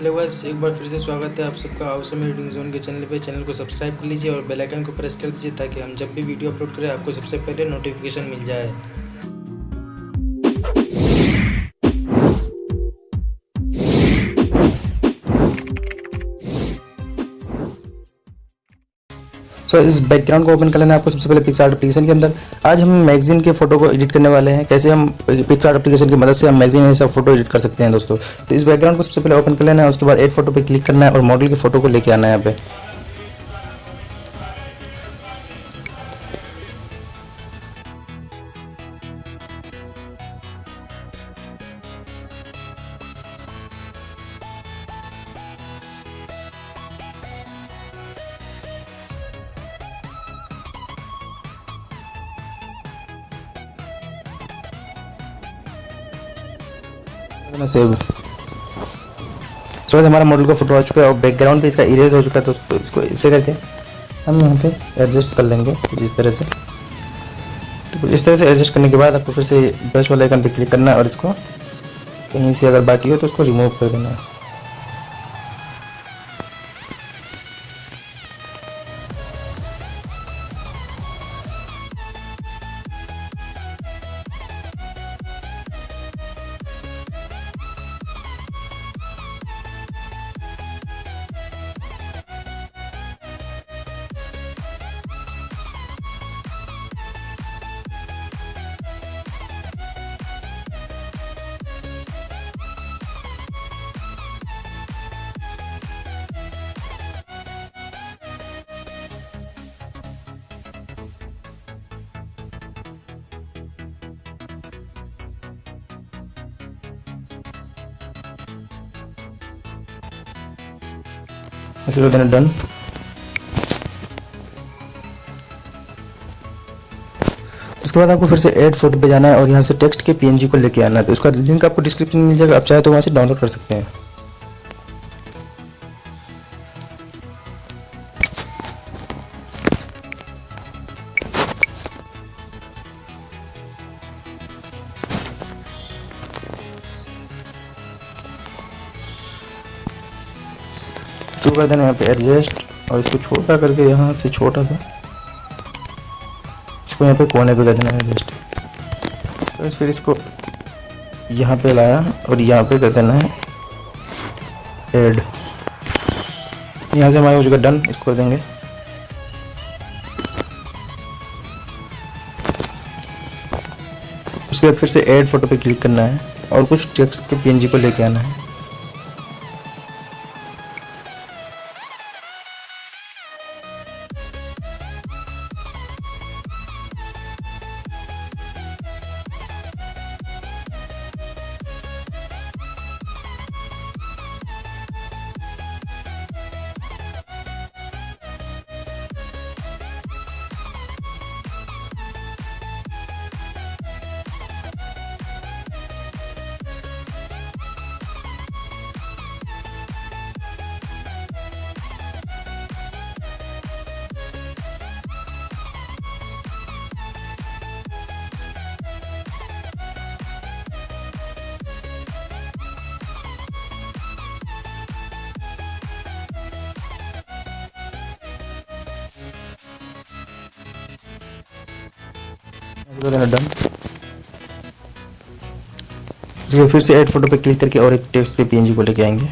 Hello guys, एक बार फिर से स्वागत है आप सबका ऑसम रीडिंग जोन के चैनल पे। चैनल को सब्सक्राइब कर लीजिए और बेल आइकन को प्रेस कर दीजिए ताकि हम जब भी वीडियो अपलोड करें आपको सबसे पहले नोटिफिकेशन मिल जाए। इस बैकग्राउंड को ओपन कर लेना है आपको सबसे पहले पिक्सार्ट एप्लीकेशन के अंदर। आज हम मैगजीन के फोटो को एडिट करने वाले हैं। कैसे हम पिक्सार्ट एप्लीकेशन की मदद से हम मैगजीन में सब फोटो एडिट कर सकते हैं दोस्तों। तो इस बैकग्राउंड को सबसे पहले ओपन कर लेना है, उसके बाद एड फोटो पे क्लिक करना है और मॉडल के फोटो को लेके आना है यहाँ पे। सेव हमारा मॉडल का फोटो आ चुका है और बैकग्राउंड पे इसका इरेज हो चुका है। तो इसको ऐसे करके हम यहाँ पे एडजस्ट कर लेंगे जिस तरह से। तो इस तरह से एडजस्ट करने के बाद आपको फिर से ब्रश वाले आइकन पे क्लिक करना है और इसको कहीं से अगर बाकी हो तो उसको रिमूव कर देना है। ऐसे कर देना डन। उसके बाद आपको फिर से ऐड फोटो पे जाना है और यहाँ से टेक्स्ट के पीएनजी को लेके आना है। तो उसका लिंक आपको डिस्क्रिप्शन में मिल जाएगा, आप चाहे तो वहाँ से डाउनलोड कर सकते हैं। शुरू कर देना यहाँ पे एडजस्ट और इसको छोटा करके यहाँ से छोटा सा इसको यहाँ पे कोने पे कर देना है एडजस्ट। तो फिर इसको यहाँ पे लाया और यहाँ पे कर देना है ऐड। यहाँ से हमारा हो चुका डन, इसको कर देंगे। उसके बाद फिर से ऐड फोटो पे क्लिक करना है और कुछ टेक्स्ट के पीएनजी को लेके आना है। डन। फिर से ऐड फोटो पे क्लिक करके और एक टेक्स्ट पे पीएनजी को लेके आएंगे।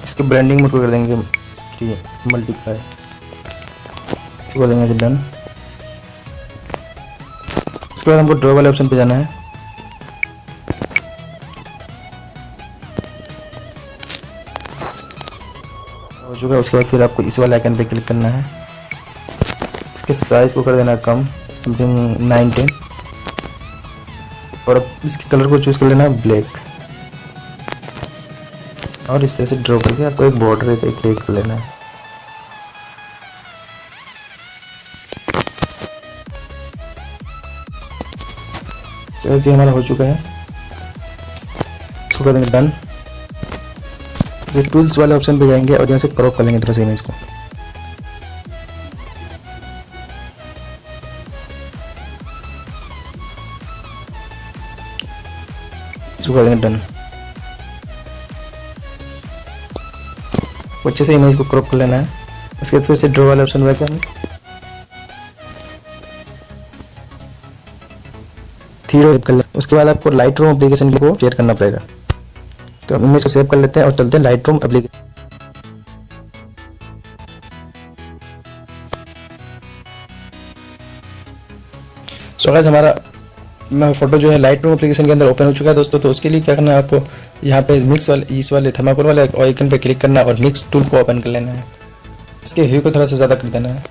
इसके ब्रांडिंग मोड को कर देंगे मल्टीप्लाई, इसको कर देंगे डन। इसके बाद हमको ड्रॉ वाले ऑप्शन पे जाना है। हो चुका है। उसके बाद फिर आपको इस वाले आइकन पे क्लिक करना है। इसके साइज को कर देना कम, समथिंग 9-10 और अब इसके कलर को चूज कर लेना है ब्लैक। और इस तरह से ड्रॉ करके आपको एक बॉर्डर क्रिएट कर लेना है। जैसे हमारा हो चुका है, इसको कर देंगे डन। ये टूल्स वाले ऑप्शन पे जाएंगे और यहाँ से क्रॉप कर लेंगे थोड़ा सा इमेज को। इसको कर देंगे डन। अच्छे से इमेज को क्रॉप कर लेना है। उसके बाद फिर से ड्रॉ वाले ऑप्शन पे आके थ्री कर लें। उसके बाद आपको लाइट रूम एप्लीकेशन को शेयर करना पड़ेगा। तो हम इमेज को सेव कर लेते हैं और चलते हैं light room application. So guys हमारा फोटो जो है लाइट रूम एप्लीकेशन के अंदर ओपन हो चुका है दोस्तों। तो उसके लिए क्या करना है, आपको यहाँ पे मिक्स वाले इस वाले थर्माकोल वाले आइकन पे क्लिक करना है और मिक्स टूल को ओपन कर लेना है। इसके ह्यू को थोड़ा सा ज़्यादा कर देना है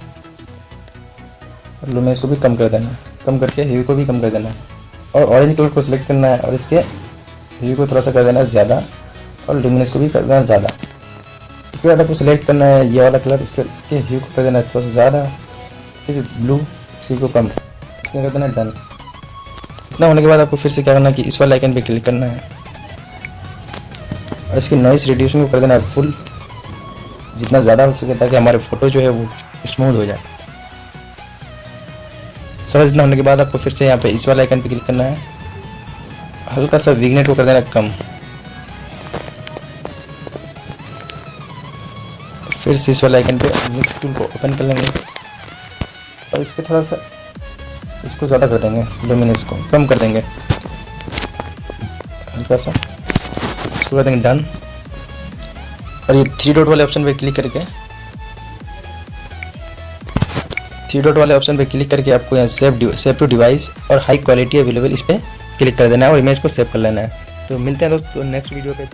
और लुमिनस को भी कम कर देना है। कम करके ह्यू को भी कम कर देना है और ऑरेंज कलर को सिलेक्ट करना है और इसके ह्यू को थोड़ा सा कर देना है ज़्यादा और लुमिनस को भी कर देना है ज़्यादा। उसके बाद आपको सिलेक्ट करना है ये वाला कलर, इसके ह्यू को कर देना है थोड़ा सा ज़्यादा, फिर ब्लू इसी को कम, इसमें कर देना है डन। इतना होने के बाद आपको फिर से क्या करना है कि इस वाले आइकन पे क्लिक करना है और इसकी नॉइस रिड्यूसिंग को कर देना है फुल, जितना ज़्यादा हो सके ताकि हमारे फोटो जो है वो स्मूथ हो जाए। थोड़ा जितना होने के बाद आपको फिर से यहाँ पे इस वाले आइकन पे क्लिक करना है, हल्का सा विग्नेट को कर देना कम, फिर से इस वाले आइकन पे मिक्स टूल को ओपन कर लेंगे और इसको थोड़ा सा इसको ज़्यादा कर देंगे, लुमिनस को कम कर देंगे हल्का सा, इसको कर देंगे डन। और ये थ्री डॉट वाले ऑप्शन पे क्लिक करके आपको यहाँ सेव टू डिवाइस और हाई क्वालिटी अवेलेबल इस पर क्लिक कर देना है और इमेज को सेव कर लेना है। तो मिलते हैं दोस्तों नेक्स्ट वीडियो पे।